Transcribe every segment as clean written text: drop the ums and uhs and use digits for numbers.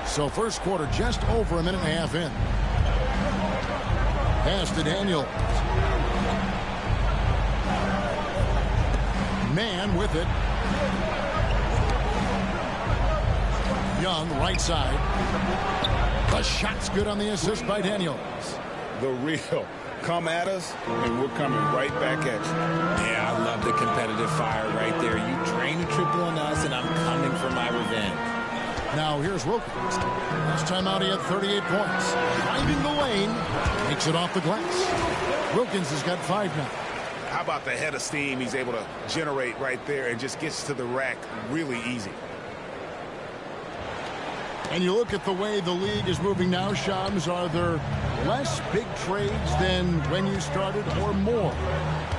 So first quarter just over a minute and a half in. Pass to Daniel. Man with it. Young, right side. The shot's good on the assist by Daniels. The real. Come at us, and we're coming right back at you. Yeah, I love the competitive fire right there. You drain the triple on us, and I'm coming for my revenge. Now here's Wilkins. Last time out he had 38 points. Finding the lane. Makes it off the glass. Wilkins has got 5 now. How about the head of steam he's able to generate right there and just gets to the rack really easy. And you look at the way the league is moving now, Shams, are there less big trades than when you started or more?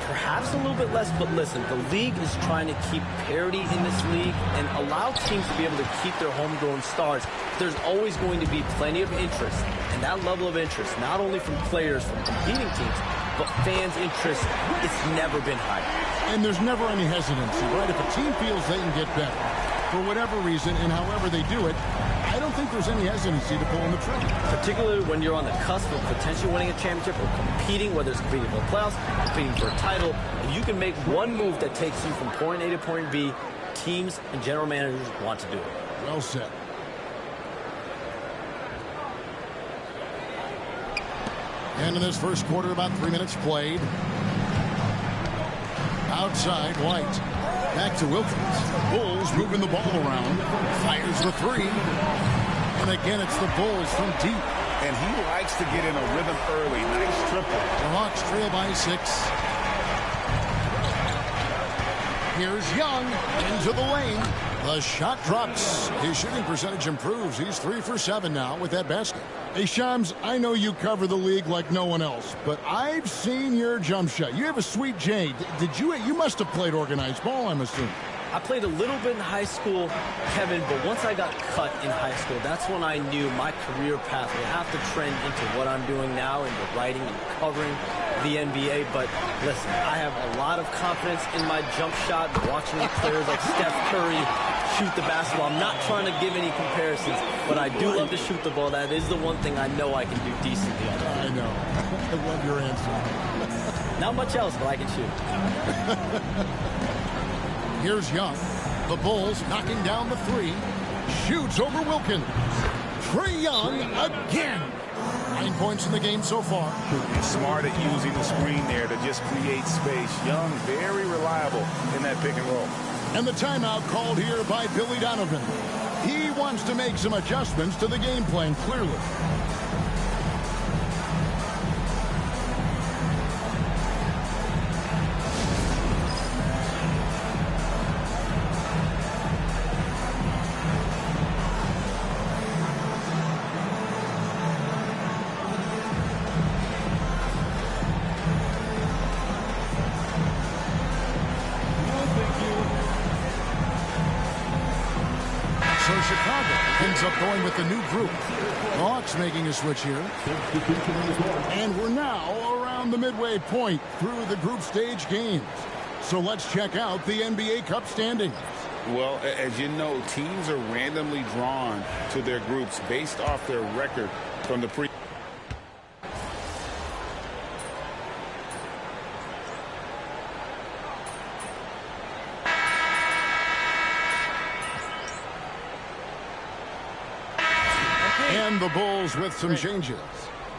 Perhaps a little bit less, but listen, the league is trying to keep parity in this league and allow teams to be able to keep their homegrown stars. There's always going to be plenty of interest, and that level of interest, not only from players from competing teams, but fans' interest, it's never been higher. And there's never any hesitancy, right? If a team feels they can get better, for whatever reason and however they do it, I don't think there's any hesitancy to pull in the trigger. Particularly when you're on the cusp of potentially winning a championship or competing, whether it's competing for the playoffs, competing for a title. If you can make one move that takes you from point A to point B, teams and general managers want to do it. Well said. And in this first quarter, about 3 minutes played. Outside, White. Back to Wilkins. Bulls moving the ball around. Fires the three. And again, it's the Bulls from deep. And he likes to get in a rhythm early. Nice triple. The Hawks trail by 6. Here's Young into the lane. The shot drops. His shooting percentage improves. He's 3 for 7 now with that basket. Hey, Shams, I know you cover the league like no one else, but I've seen your jump shot. You have a sweet J. You must have played organized ball, I'm assuming. I played a little bit in high school, Kevin, but once I got cut in high school, that's when I knew my career path would have to trend into what I'm doing now, into writing and covering the NBA. But listen, I have a lot of confidence in my jump shot, watching players like Steph Curry shoot the basketball. I'm not trying to give any comparisons, but I do love to shoot the ball. That is the one thing I know I can do decently. I know. I love your answer. Not much else, but I can shoot. Here's Young. The Bulls knocking down the three. Shoots over Wilkins. Trae Young again. 9 points in the game so far. Smart at using the screen there to just create space. Young, very reliable in that pick and roll. And the timeout called here by Billy Donovan. He wants to make some adjustments to the game plan, clearly. So Chicago ends up going with the new group. The Hawks making a switch here. And we're now around the midway point through the group stage games. So let's check out the NBA Cup standings. Well, as you know, teams are randomly drawn to their groups based off their record from the pre. And the Bulls with some changes.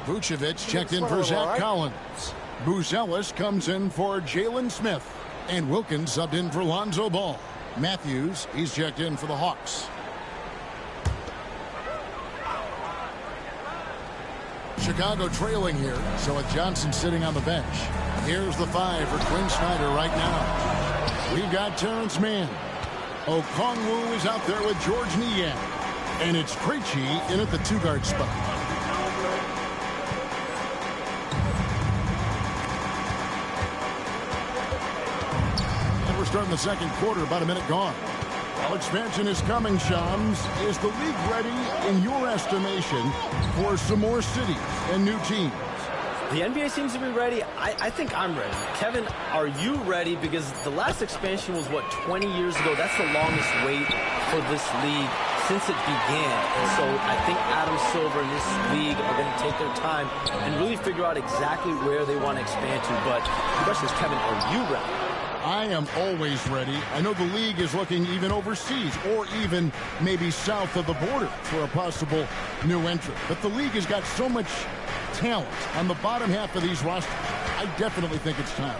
Vucevic checked in for Zach Collins. Buzelis comes in for Jalen Smith. And Wilkins subbed in for Lonzo Ball. Matthews, he's checked in for the Hawks. Chicago trailing here, so with Johnson sitting on the bench. Here's the 5 for Quinn Snyder right now. We've got Terrence Mann. Okongwu is out there with George Niang. And it's Krejci in at the 2-guard spot. And we're starting the second quarter, about a minute gone. While expansion is coming, Shams, is the league ready, in your estimation, for some more cities and new teams? The NBA seems to be ready. I think I'm ready. Kevin, are you ready? Because the last expansion was, what, 20 years ago? That's the longest wait for this league since it began. And so I think Adam Silver and this league are going to take their time and really figure out exactly where they want to expand to. But the question is, Kevin, are you ready? I am always ready. I know the league is looking even overseas or even maybe south of the border for a possible new entrant. But the league has got so much talent on the bottom half of these rosters. I definitely think it's time.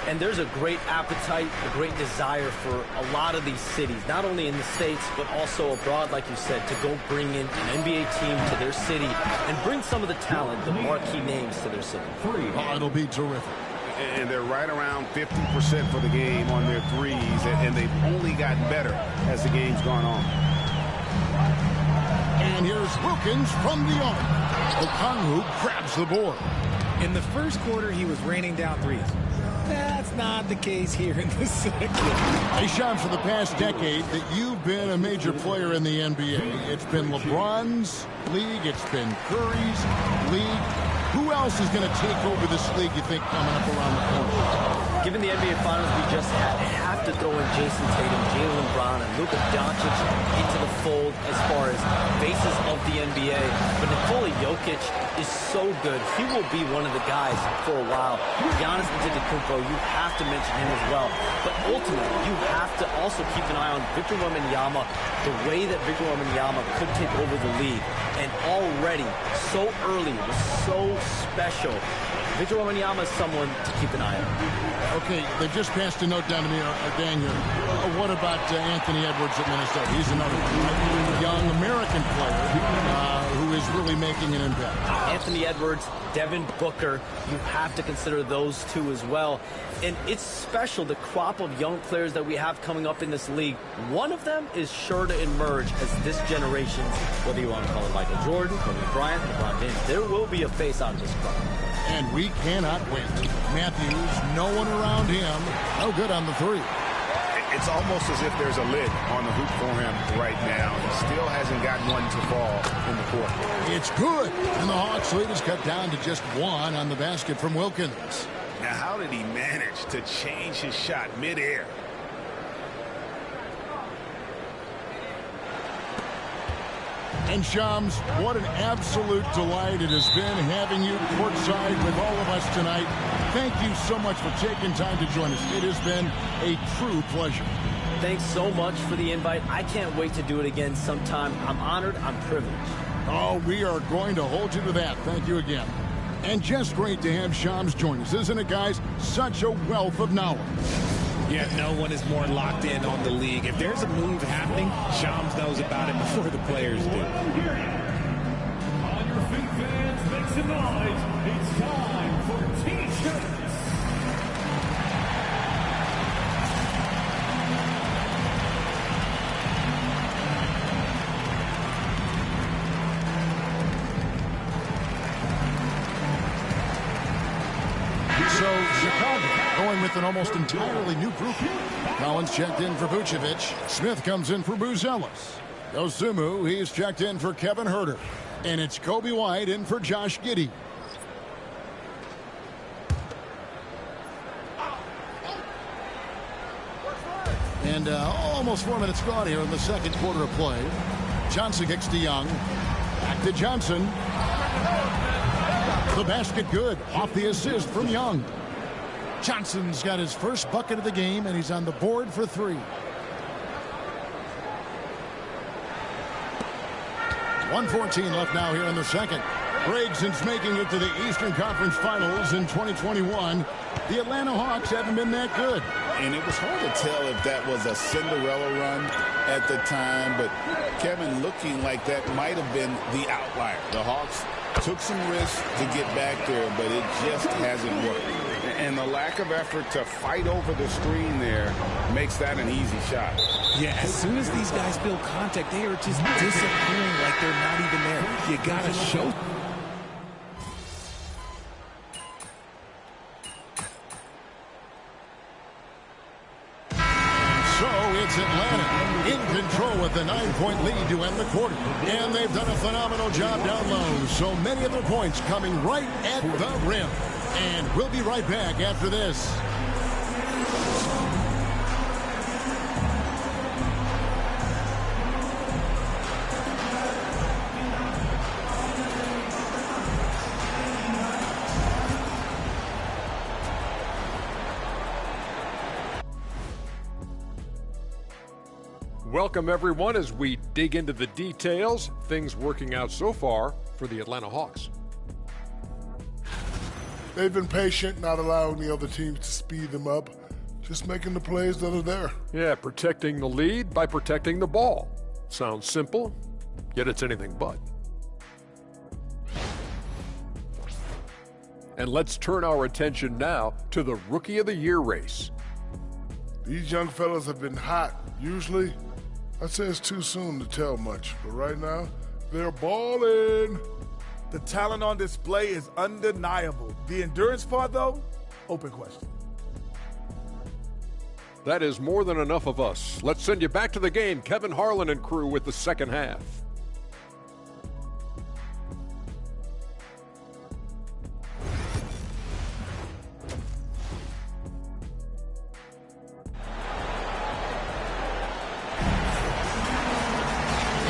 And there's a great appetite, a great desire for a lot of these cities, not only in the States, but also abroad, like you said, to go bring in an NBA team to their city and bring some of the talent, the marquee names to their city. Oh, it'll be terrific. And they're right around 50% for the game on their threes, and they've only gotten better as the game's gone on. And here's Wilkins from the arc. Okongwu grabs the board. In the first quarter, he was raining down threes. That's not the case here in the second. Hey, Sean, for the past decade that you've been a major player in the NBA, it's been LeBron's league, it's been Curry's league. Who else is going to take over this league, you think, coming up around the corner? Given the NBA Finals we just had, I have to throw in Jason Tatum, Jaylen Brown, and Luka Doncic into the fold as far as faces of the NBA. But Nikola Jokic is so good. He will be one of the guys for a while. Giannis Antetokounmpo, you have to mention him as well. But ultimately, you have to also keep an eye on Victor Wembanyama, the way that Victor Wembanyama could take over the league. And already, so early, was so special. Victor Wembanyama is someone to keep an eye on. Okay, they just passed a note down to me again here. What about Anthony Edwards at Minnesota? He's another young American player who is really making an impact. Anthony Edwards, Devin Booker, you have to consider those two as well. And it's special, the crop of young players that we have coming up in this league. One of them is sure to emerge as this generation's, whether you want to call it Michael Jordan, Kobe Bryant, LeBron James, there will be a face out of this crop. And we cannot wait. Matthews, no one around him. No good on the three. It's almost as if there's a lid on the hoop for him right now. He still hasn't gotten one to fall in the court. It's good. And the Hawks lead is cut down to just one on the basket from Wilkins. Now, how did he manage to change his shot midair? And Shams, what an absolute delight it has been having you courtside with all of us tonight. Thank you so much for taking time to join us. It has been a true pleasure. Thanks so much for the invite. I can't wait to do it again sometime. I'm honored. I'm privileged. Oh, we are going to hold you to that. Thank you again. And just great to have Shams join us, isn't it, guys? Such a wealth of knowledge. Yeah, no one is more locked in on the league. If there's a move happening, Shams knows about it before the players do. On your feet, fans, make some noise. It's time for T-shirts. So Chicago going with an almost entirely new group. Collins checked in for Vucevic. Smith comes in for Buzelis. Dosunmu, he's checked in for Kevin Huerter. And it's Kobe White in for Josh Giddey. And almost 4 minutes gone here in the second quarter of play. Johnson kicks to Young. Back to Johnson. The basket good. Off the assist from Young. Johnson's got his first bucket of the game, and he's on the board for three. 1:14 left now here in the second. Greg, since making it to the Eastern Conference Finals in 2021, the Atlanta Hawks haven't been that good. And it was hard to tell if that was a Cinderella run at the time, but Kevin, looking like that might have been the outlier. The Hawks took some risks to get back there, but it just hasn't worked. And the lack of effort to fight over the screen there makes that an easy shot. Yeah, as soon as these guys feel contact, they are just disappearing like they're not even there. You got to show. It's Atlanta in control with the 9-point lead to end the quarter. And they've done a phenomenal job down low. So many of their points coming right at the rim. And we'll be right back after this. welcome everyone as we dig into the details. Things working out so far for the Atlanta Hawks. They've been patient, not allowing the other teams to speed them up, just making the plays that are there. Yeah, protecting the lead by protecting the ball. Sounds simple, yet it's anything but. And let's turn our attention now to the Rookie of the Year race. These young fellas have been hot. Usually, I'd say it's too soon to tell much, but right now, they're balling. The talent on display is undeniable. The endurance part, though, open question. That is more than enough of us. Let's send you back to the game. Kevin Harlan and crew with the second half.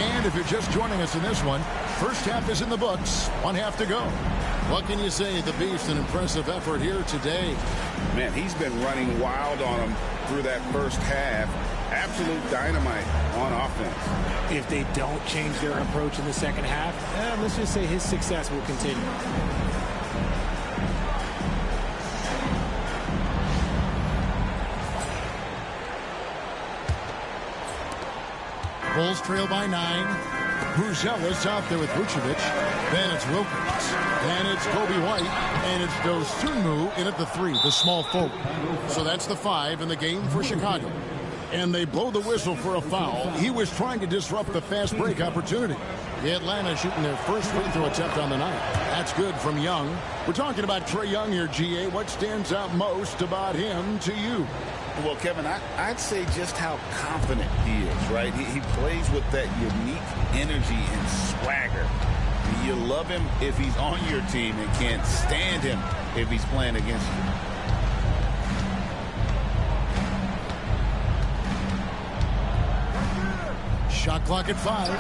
And if you're just joining us in this one, first half is in the books. 1 half to go. What can you say? The Beast, an impressive effort here today. Man, he's been running wild on them through that first half. Absolute dynamite on offense. If they don't change their approach in the second half, let's just say his success will continue. Bulls trail by 9. Bruzella's out there with Vucevic. Then it's Wilkins. Then it's Kobe White. And it's Dosunmu in at the 3, the small forward. So that's the 5 in the game for Chicago. And they blow the whistle for a foul. He was trying to disrupt the fast break opportunity. The Atlanta shooting their first free throw attempt on the night. That's good from Young. We're talking about Trae Young here, GA. What stands out most about him to you? Well, Kevin, I'd say just how confident he is, right? He plays with that unique energy and swagger. You love him if he's on your team and can't stand him if he's playing against you. Shot clock at 5.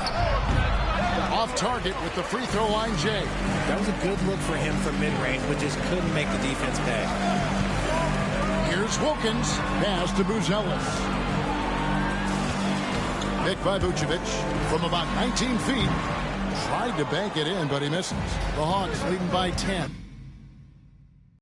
Off target with the free throw line, Jay. That was a good look for him from mid-range, but just couldn't make the defense pay. Here's Wilkins. Pass to Buzelis. Picked by Vucevic from about 19 feet. Tried to bank it in, but he misses. The Hawks leading by 10.